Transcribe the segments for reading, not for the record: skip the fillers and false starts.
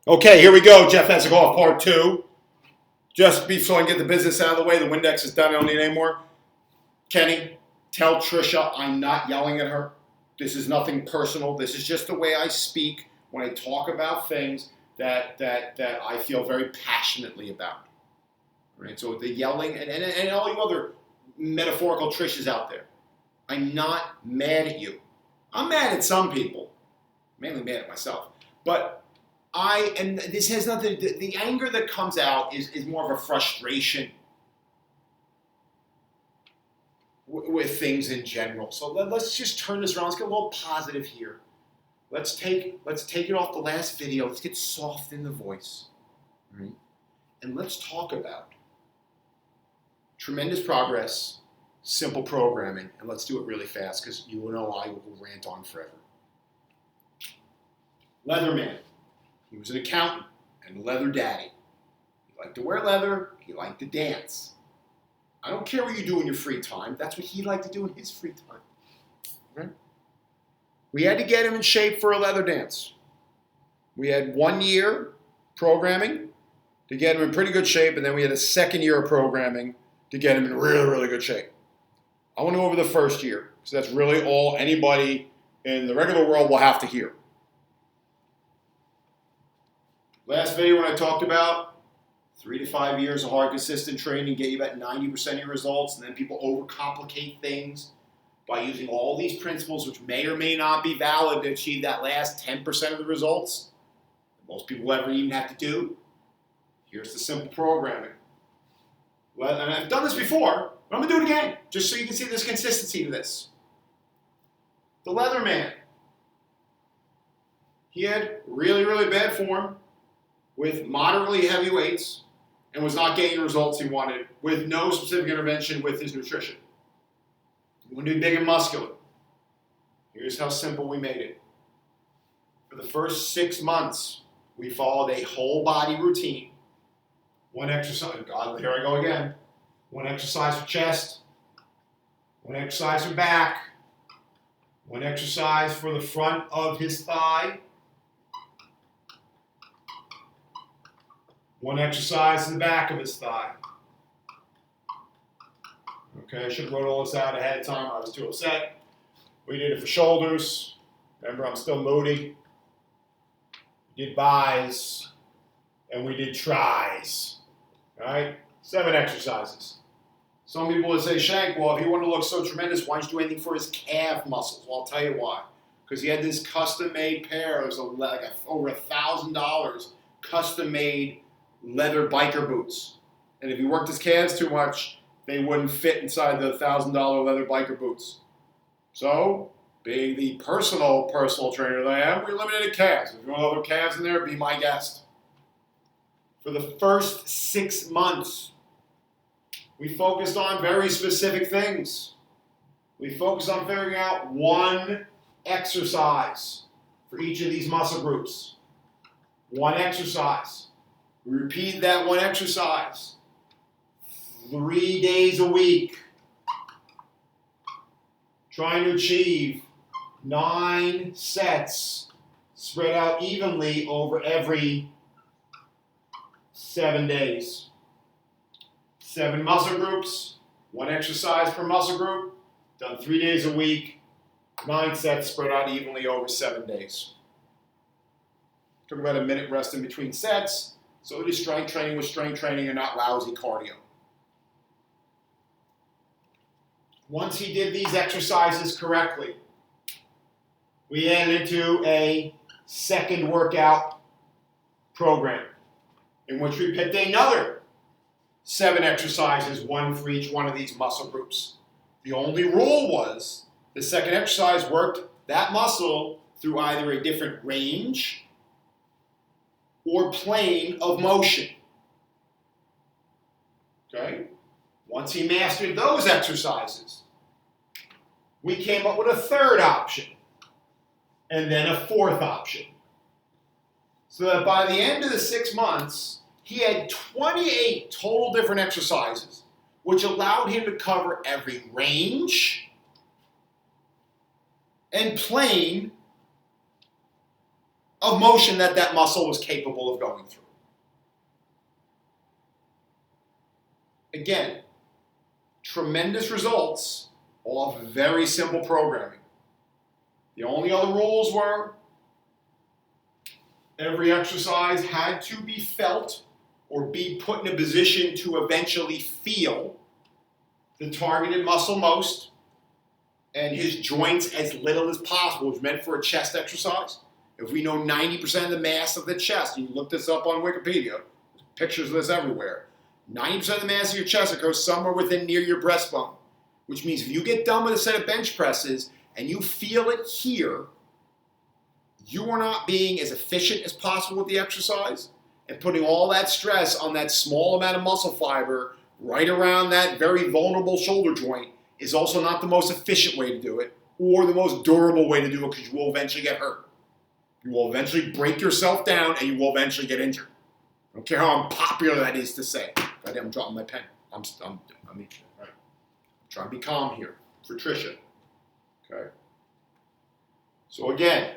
Okay, here we go. Jeff has to go off part two. Just so I can get the business out of the way. The Windex is done. I don't need any more. Kenny, tell Tricia I'm not yelling at her. This is nothing personal. This is just the way I speak when I talk about things that I feel very passionately about. Right? So the yelling and all you other metaphorical Tricias out there, I'm not mad at you. I'm mad at some people, mainly mad at myself. But and this has nothing, the anger that comes out is more of a frustration with things in general. So let's just turn this around. Let's get a little positive here. Let's take it off the last video. Let's get soft in the voice. Right? And let's talk about tremendous progress, simple programming, and let's do it really fast because you will know I will rant on forever. Leatherman. He was an accountant and a leather daddy. He liked to wear leather. He liked to dance. I don't care what you do in your free time. That's what he liked to do in his free time. Okay? We had to get him in shape for a leather dance. We had 1 year programming to get him in pretty good shape, and then we had a second year of programming to get him in really, really good shape. I want to go over the first year, because that's really all anybody in the regular world will have to hear. Last video when I talked about 3 to 5 years of hard, consistent training get you about 90% of your results, and then people overcomplicate things by using all these principles, which may or may not be valid to achieve that last 10% of the results that most people ever even have to do. Here's the simple programming. And I've done this before, but I'm going to do it again, just so you can see there's consistency to this. The Leatherman. He had really, really bad form with moderately heavy weights and was not getting the results he wanted with no specific intervention with his nutrition. You want to be big and muscular. Here's how simple we made it. For the first 6 months, we followed a whole body routine. One exercise, God, here I go again. One exercise for chest, one exercise for back, one exercise for the front of his thigh, one exercise in the back of his thigh. Okay, I should have wrote all this out ahead of time. I was too upset. We did it for shoulders. Remember, I'm still moody. We did buys, and we did tries. All right, 7 exercises. Some people would say, Shank, well, if he wanted to look so tremendous, why don't you do anything for his calf muscles? Well, I'll tell you why. Because he had this custom-made pair. It was over $1,000 custom-made leather biker boots. And if he worked his calves too much, they wouldn't fit inside the $1,000 leather biker boots. So, being the personal trainer that I am, we eliminated calves. If you want other calves in there, be my guest. For the first 6 months, we focused on very specific things. We focused on figuring out one exercise for each of these muscle groups. One exercise. We repeat that one exercise 3 days a week, trying to achieve 9 sets spread out evenly over every 7 days. 7 muscle groups, 1 exercise per muscle group, done 3 days a week, 9 sets spread out evenly over 7 days. Took about a minute rest in between sets, so it is strength training with strength training and not lousy cardio. Once he did these exercises correctly, we added into a second workout program in which we picked another 7 exercises, 1 for each one of these muscle groups. The only rule was the second exercise worked that muscle through either a different range or plane of motion. Okay? Once he mastered those exercises, we came up with a third option and then a fourth option. So that by the end of the 6 months, he had 28 total different exercises, which allowed him to cover every range and plane of motion that that muscle was capable of going through. Again, tremendous results off very simple programming. The only other rules were every exercise had to be felt or be put in a position to eventually feel the targeted muscle most, and his joints as little as possible. It was meant for a chest exercise. If we know 90% of the mass of the chest, you can look this up on Wikipedia, there's pictures of this everywhere, 90% of the mass of your chest occurs somewhere within near your breastbone, which means if you get done with a set of bench presses and you feel it here, you are not being as efficient as possible with the exercise, and putting all that stress on that small amount of muscle fiber right around that very vulnerable shoulder joint is also not the most efficient way to do it or the most durable way to do it, because you will eventually get hurt. You will eventually break yourself down and you will eventually get injured. I don't care how unpopular that is to say. I'm dropping my pen. I'm trying to be calm here for Tricia. Okay. So again,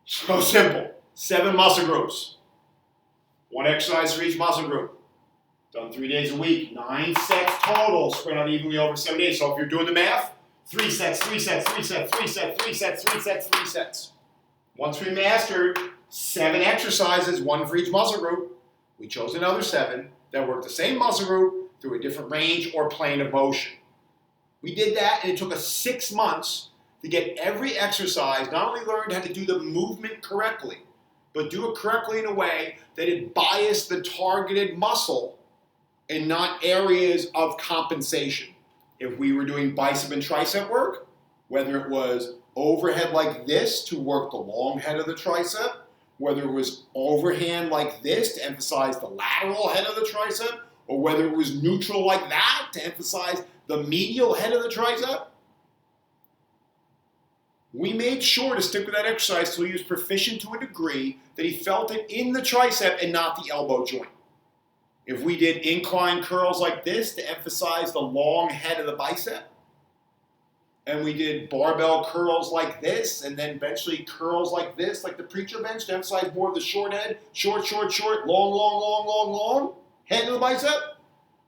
so simple. 7 muscle groups. 1 exercise for each muscle group. Done 3 days a week. 9 sets total, spread out evenly over 7 days. So if you're doing the math, 3 sets, 3 sets, 3 sets, 3 sets, 3 sets, 3 sets, 3 sets. Once we mastered 7 exercises, 1 for each muscle group, we chose another 7 that worked the same muscle group through a different range or plane of motion. We did that, and it took us 6 months to get every exercise, not only learned how to do the movement correctly, but do it correctly in a way that it biased the targeted muscle and not areas of compensation. If we were doing bicep and tricep work, whether it was overhead like this to work the long head of the tricep, whether it was overhand like this to emphasize the lateral head of the tricep, or whether it was neutral like that to emphasize the medial head of the tricep, we made sure to stick with that exercise till he was proficient to a degree that he felt it in the tricep and not the elbow joint. If we did incline curls like this to emphasize the long head of the bicep, and we did barbell curls like this, and then eventually curls like this, like the preacher bench, to emphasize more of the short head, short, short, short, long, long, long, long, long, head of the bicep,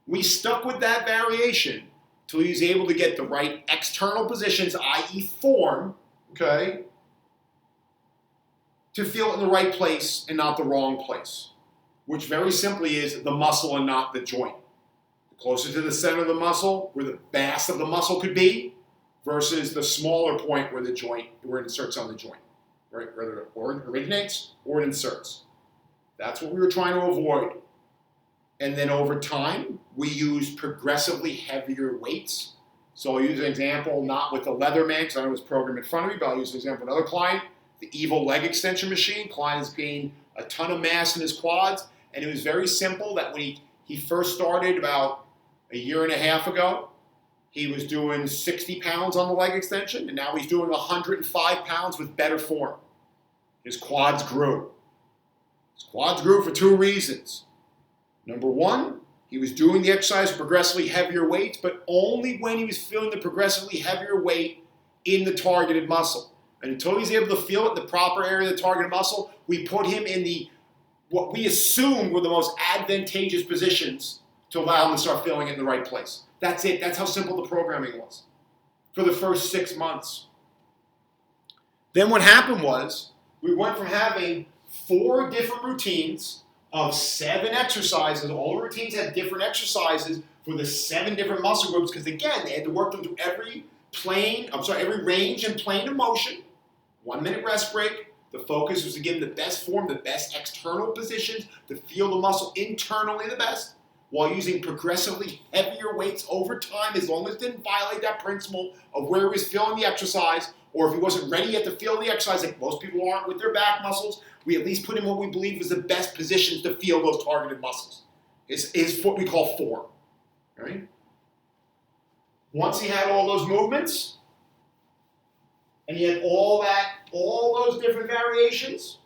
we stuck with that variation till he was able to get the right external positions, i.e. form, okay, to feel it in the right place and not the wrong place, which very simply is the muscle and not the joint. The closer to the center of the muscle, where the mass of the muscle could be, versus the smaller point where it inserts on the joint, right? Whether it originates or it inserts. That's what we were trying to avoid. And then over time, we used progressively heavier weights. So I'll use an example, not with the Leatherman, because I know it was programmed in front of me, but I'll use an example of another client, the Evil leg extension machine. Client has gained a ton of mass in his quads, and it was very simple that when he first started about a year and a half ago, he was doing 60 pounds on the leg extension, and now he's doing 105 pounds with better form. His quads grew. His quads grew for 2 reasons. Number 1, he was doing the exercise with progressively heavier weights, but only when he was feeling the progressively heavier weight in the targeted muscle. And until he's able to feel it in the proper area of the targeted muscle, we put him in what we assumed were the most advantageous positions to allow him to start feeling it in the right place. That's it. That's how simple the programming was for the first 6 months. Then what happened was we went from having 4 different routines of 7 exercises. All the routines had different exercises for the 7 different muscle groups, because again, they had to work them through every range and plane of motion. 1 minute rest break. The focus was to give them the best form, the best external positions, to feel the muscle internally the best, while using progressively heavier weights over time, as long as it didn't violate that principle of where he was feeling the exercise, or if he wasn't ready yet to feel the exercise, like most people aren't with their back muscles, we at least put him in what we believe was the best positions to feel those targeted muscles. Is what we call form. Right? Once he had all those movements, and he had all those different variations,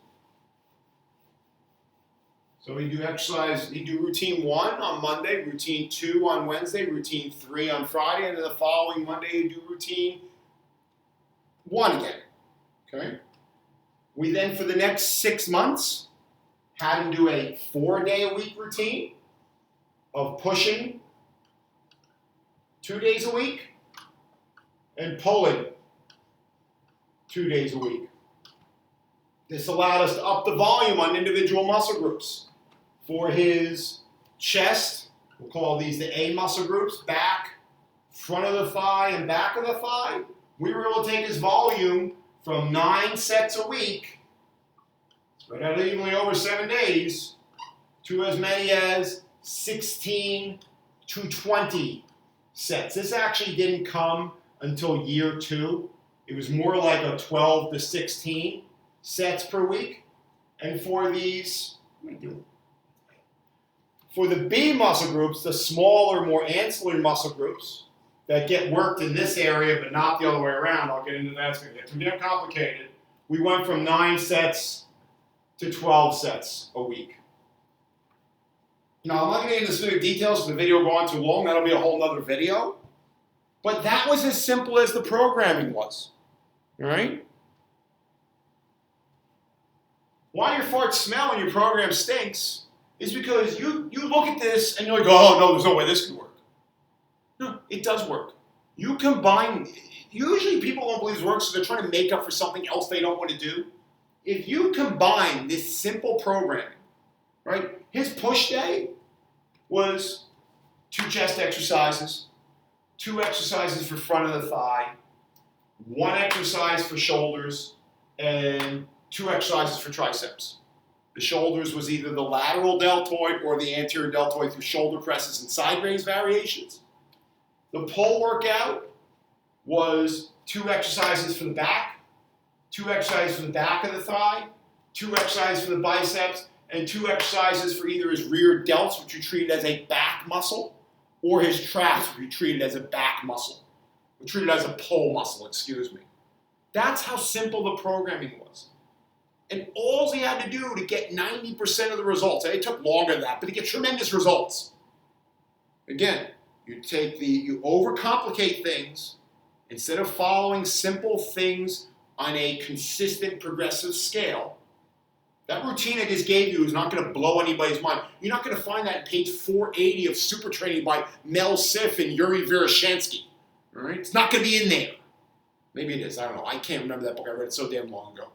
so we do exercise, we do routine 1 on Monday, routine 2 on Wednesday, routine 3 on Friday, and then the following Monday you do routine 1 again, okay? We then, for the next 6 months, had him do a 4-day-a-week routine of pushing 2 days a week and pulling 2 days a week. This allowed us to up the volume on individual muscle groups. For his chest, we'll call these the A muscle groups, back, front of the thigh, and back of the thigh. We were able to take his volume from 9 sets a week, spread out evenly over 7 days, to as many as 16 to 20 sets. This actually didn't come until year 2. It was more like a 12 to 16 sets per week. And for these, for the B muscle groups, the smaller, more ancillary muscle groups that get worked in this area but not the other way around, I'll get into that, it's going to get too complicated, we went from 9 sets to 12 sets a week. Now, I'm not going to get into specific details because the video will go on too long. That'll be a whole other video. But that was as simple as the programming was. All right? Why your farts smell and your program stinks is because you look at this and you're like, oh, no, there's no way this could work. No, it does work. You combine, usually people don't believe this works, so they're trying to make up for something else they don't want to do. If you combine this simple programming, right? His push day was 2 chest exercises, 2 exercises for front of the thigh, 1 exercise for shoulders, and 2 exercises for triceps. The shoulders was either the lateral deltoid or the anterior deltoid through shoulder presses and side raise variations. The pull workout was 2 exercises for the back, 2 exercises for the back of the thigh, 2 exercises for the biceps, and 2 exercises for either his rear delts, which we treated as a back muscle, or his traps, which we treated as a back muscle. We treated as a pull muscle, excuse me. That's how simple the programming was. And all he had to do to get 90% of the results, and it took longer than that, but to get tremendous results. Again, you overcomplicate things. Instead of following simple things on a consistent progressive scale, that routine I just gave you is not going to blow anybody's mind. You're not going to find that in page 480 of Super Training by Mel Siff and Yuri Veroshansky. All right? It's not going to be in there. Maybe it is. I don't know. I can't remember that book. I read it so damn long ago.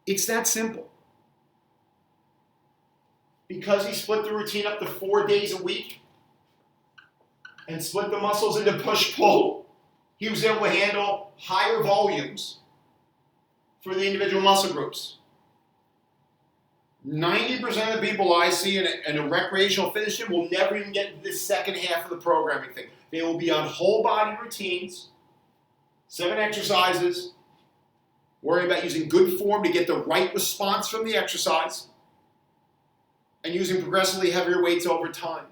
It's that simple. Because he split the routine up to 4 days a week and split the muscles into push-pull, he was able to handle higher volumes for the individual muscle groups. 90% of the people I see in a recreational fitness gym will never even get to this second half of the programming thing. They will be on whole body routines, 7 exercises, worry about using good form to get the right response from the exercise, and using progressively heavier weights over time.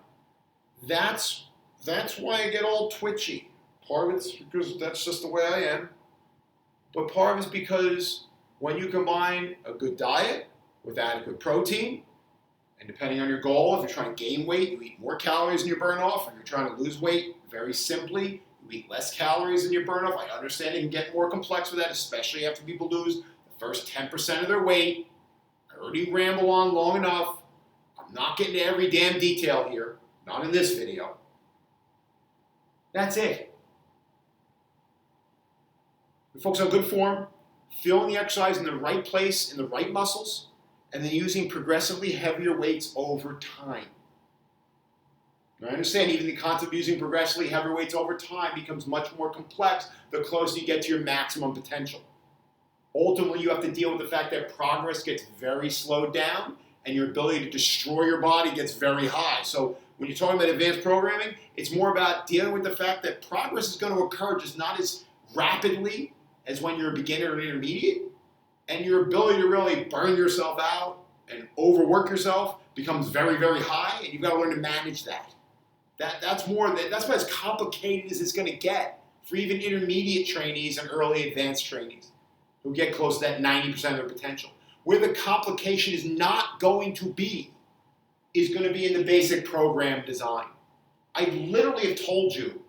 That's why I get all twitchy. Part of it's because that's just the way I am. But part of it's because when you combine a good diet with adequate protein, and depending on your goal, if you're trying to gain weight, you eat more calories than you burn off. If you're trying to lose weight, very simply, you eat less calories than you burn off. I understand it can get more complex with that, especially after people lose the first 10% of their weight. I already ramble on long enough. I'm not getting to every damn detail here, not in this video. That's it. We focus on good form, filling the exercise in the right place, in the right muscles, and then using progressively heavier weights over time. Now, I understand even the concept of using progressively heavier weights over time becomes much more complex the closer you get to your maximum potential. Ultimately, you have to deal with the fact that progress gets very slowed down and your ability to destroy your body gets very high. So when you're talking about advanced programming, it's more about dealing with the fact that progress is going to occur just not as rapidly as when you're a beginner or intermediate, and your ability to really burn yourself out and overwork yourself becomes very, very high, and you've got to learn to manage that. That's why as complicated as it's going to get for even intermediate trainees and early advanced trainees who get close to that 90% of their potential. Where the complication is not going to be is going to be in the basic program design. I literally have told you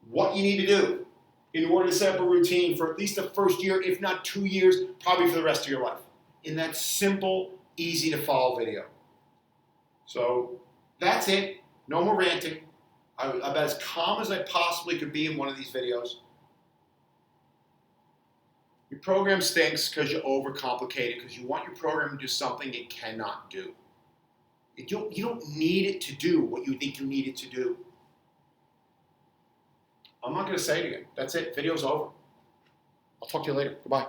what you need to do. in order to set up a routine for at least the first year, if not 2 years, probably for the rest of your life. In that simple, easy to follow video. So that's it. No more ranting. I'm as calm as I possibly could be in one of these videos. Your program stinks because you overcomplicate it, because you want your program to do something it cannot do. You don't need it to do what you think you need it to do. I'm not going to say it again. That's it. Video's over. I'll talk to you later. Goodbye.